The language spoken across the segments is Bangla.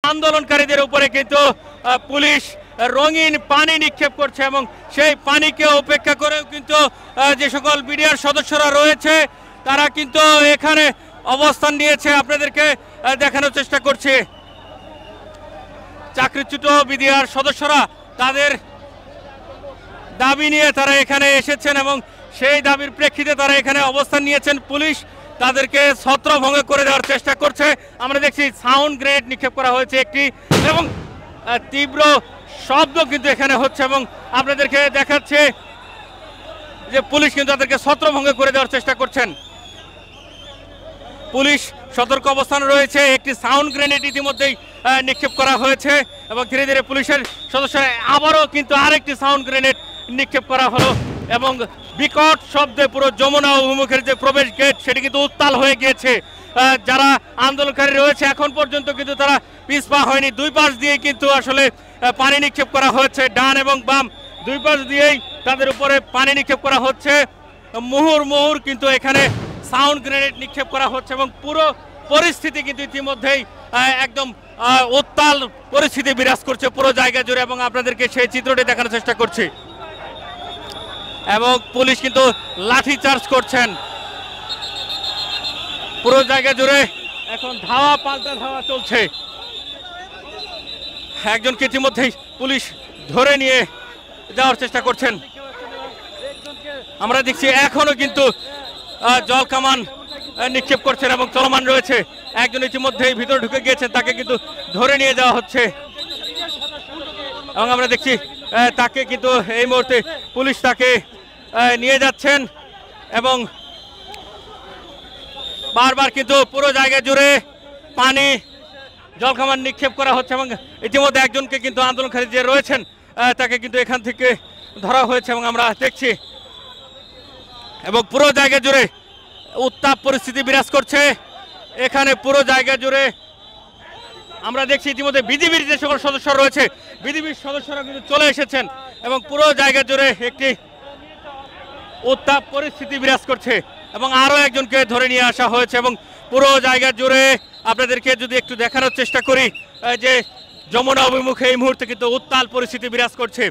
আন্দোলনকারীদের উপরে কিন্তু পুলিশ রঙিন পানি নিক্ষেপ করছে এবং সেই পানিকে উপেক্ষা করেও কিন্তু যে সকল বিডিআর সদস্যরা রয়েছে তারা কিন্তু এখানে অবস্থান নিয়েছে। আপনাদেরকে দেখানোর চেষ্টা করছি চাকরিচ্যুত বিডিআর সদস্যরা তাদের দাবি নিয়ে তারা এখানে এসেছেন এবং সেই দাবির প্রেক্ষিতে তারা এখানে অবস্থান নিয়েছেন। পুলিশ তাদেরকে ছত্রভঙ্গ করে দেওয়ার চেষ্টা করছে। আমরা দেখছি সাউন্ড গ্রেনেড নিক্ষেপ করা হয়েছে একটি এবং তীব্র শব্দ কিন্তু এখানে হচ্ছে এবং আপনাদেরকে দেখাচ্ছে যে পুলিশ কিন্তু তাদেরকে ছত্রভঙ্গ করে দেওয়ার চেষ্টা করছেন। পুলিশ সতর্ক অবস্থানে রয়েছে। একটি সাউন্ড গ্রেনেড ইতিমধ্যেই নিক্ষেপ করা হয়েছে এবং ধীরে ধীরে পুলিশের সদস্যরা আবারও কিন্তু আরেকটি সাউন্ড গ্রেনেড নিক্ষেপ করা হলো এবং বিকট শব্দে পুরো যমুনা অভিমুখের যে প্রবেশ গেট সেটি কিন্তু উত্তাল হয়ে গিয়েছে। যারা আন্দোলনকারী রয়েছে এখন পর্যন্ত কিন্তু তারা পিছপা হয়নি। দুই পাশ দিয়েই কিন্তু আসলে পানি নিক্ষেপ করা হচ্ছে, ডান এবং বাম দুই পাশ দিয়েই তাদের উপরে পানি নিক্ষেপ করা হচ্ছে। মুহুর্মুহুর কিন্তু এখানে সাউন্ড গ্রেনেড নিক্ষেপ করা হচ্ছে এবং পুরো পরিস্থিতি কিন্তু ইতিমধ্যেই একদম উত্তাল পরিস্থিতি বিরাজ করছে পুরো জায়গা জুড়ে এবং আপনাদেরকে সেই চিত্রটি দেখানোর চেষ্টা করছি। এবং পুলিশ কিন্তু লাঠি চার্জ করছেন পুরো জায়গা জুড়ে। এখন ধাওয়া পাল্টা ধাওয়া চলছে। একজনকে ইতিমধ্যেই পুলিশ ধরে নিয়ে যাওয়ার চেষ্টা করছেন। আমরা দেখছি এখনো কিন্তু জল কামান নিক্ষেপ করছেন এবং চলমান রয়েছে। একজন ইতিমধ্যেই ভিতরে ঢুকে গিয়েছেন, তাকে কিন্তু ধরে নিয়ে যাওয়া হচ্ছে এবং আমরা দেখছি তাকে কিন্তু এই মুহূর্তে পুলিশ তাকে নিয়ে যাচ্ছেন এবং বারবার কিন্তু পুরো জায়গা জুড়ে পানি জলকামান নিক্ষেপ করা হচ্ছে এবং ইতিমধ্যে একজনকে কিন্তু আন্দোলনকারী যে রয়েছেন তাকে কিন্তু এখান থেকে ধরা হয়েছে এবং আমরা দেখছি এবং পুরো জায়গা জুড়ে উত্তাপ পরিস্থিতি বিরাজ করছে। এখানে পুরো জায়গা জুড়ে আমরা দেখছি ইতিমধ্যে বিজিবির যে সকল সদস্য রয়েছে বিজিবির সদস্যরা কিন্তু চলে এসেছেন এবং পুরো জায়গা জুড়ে একটি উত্তাপ পরিস্থিতি বিরাজ করছে এবং আরও একজনকে ধরে নিয়ে আসা হয়েছে এবং পুরো জায়গা জুড়ে আপনাদেরকে যদি একটু দেখানোর চেষ্টা করি যে যমুনা অভিমুখে এই মুহূর্তে কিন্তু উত্তাল পরিস্থিতি বিরাজ করছে।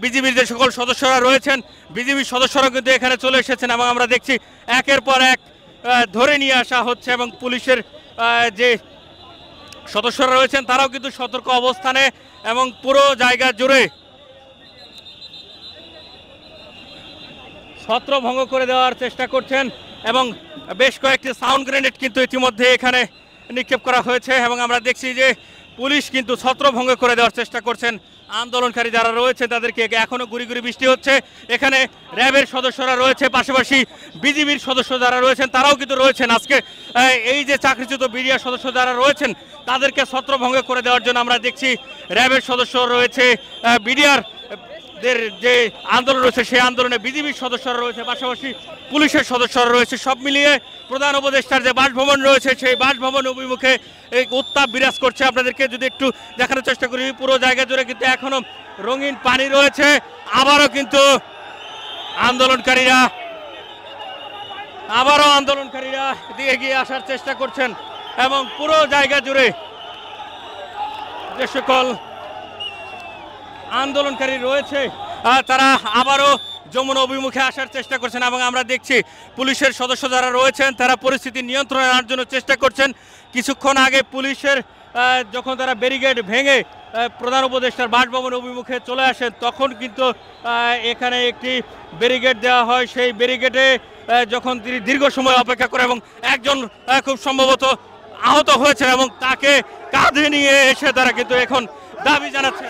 বিজিবির যে সকল সদস্যরা রয়েছেন বিজিবির সদস্যরা কিন্তু এখানে চলে এসেছেন এবং আমরা দেখছি একের পর এক ধরে নিয়ে আসা হচ্ছে এবং পুলিশের যে সদস্যরা রয়েছেন তারাও কিন্তু সতর্ক অবস্থানে এবং পুরো জায়গা জুড়ে ছত্রভঙ্গ করে দেওয়ার চেষ্টা করছেন এবং বেশ কয়েকটি সাউন্ড গ্রেনেড কিন্তু ইতিমধ্যে এখানে নিক্ষেপ করা হয়েছে এবং আমরা দেখছি যে পুলিশ কিন্তু ছত্রভঙ্গ করে দেওয়ার চেষ্টা করছেন। আন্দোলনকারী যারা রয়েছে তাদেরকে এখনো গুড়ি গুড়ি বৃষ্টি হচ্ছে। এখানে র্যাবের সদস্যরা রয়েছে, পাশাপাশি বিজিবির সদস্য যারা রয়েছেন তারাও কিন্তু রয়েছেন। আজকে এই যে চাকরিচ্যুত বিডিআর সদস্য যারা রয়েছেন তাদেরকে ছত্রভঙ্গ করে দেওয়ার জন্য আমরা দেখছি র্যাবের সদস্য রয়েছে, বিডিআর যে আন্দোলন রয়েছে সেই আন্দোলনে বিজিবির সদস্যরা রয়েছে, পাশাপাশি পুলিশের সদস্যরা রয়েছে। সব মিলিয়ে প্রধান উপদেষ্টার যে বাসভবন রয়েছে সেই বাসভবন অভিমুখে এই উত্তাপ বিরাজ করছে। আপনাদেরকে যদি একটু দেখানোর চেষ্টা করি পুরো জায়গা জুড়ে কিন্তু এখনো রঙিন পানি রয়েছে। আবারও কিন্তু আন্দোলনকারীরা এগিয়ে আসার চেষ্টা করছেন এবং পুরো জায়গা জুড়ে যে সকল আন্দোলনকারী রয়েছে তারা আবারও যমুনা অভিমুখে আসার চেষ্টা করছেন এবং আমরা দেখছি পুলিশের সদস্য যারা রয়েছেন তারা পরিস্থিতি নিয়ন্ত্রণে আনার জন্য চেষ্টা করছেন। কিছুক্ষণ আগে পুলিশের যখন তারা ব্যারিকেড ভেঙে প্রধান উপদেষ্টার বাসভবন অভিমুখে চলে আসেন তখন কিন্তু এখানে একটি ব্যারিকেড দেওয়া হয়। সেই ব্যারিকেডে যখন তিনি দীর্ঘ সময় অপেক্ষা করে এবং একজন খুব সম্ভবত আহত হয়েছে এবং তাকে কাঁধে নিয়ে এসে তারা কিন্তু এখন দাবি জানাচ্ছে।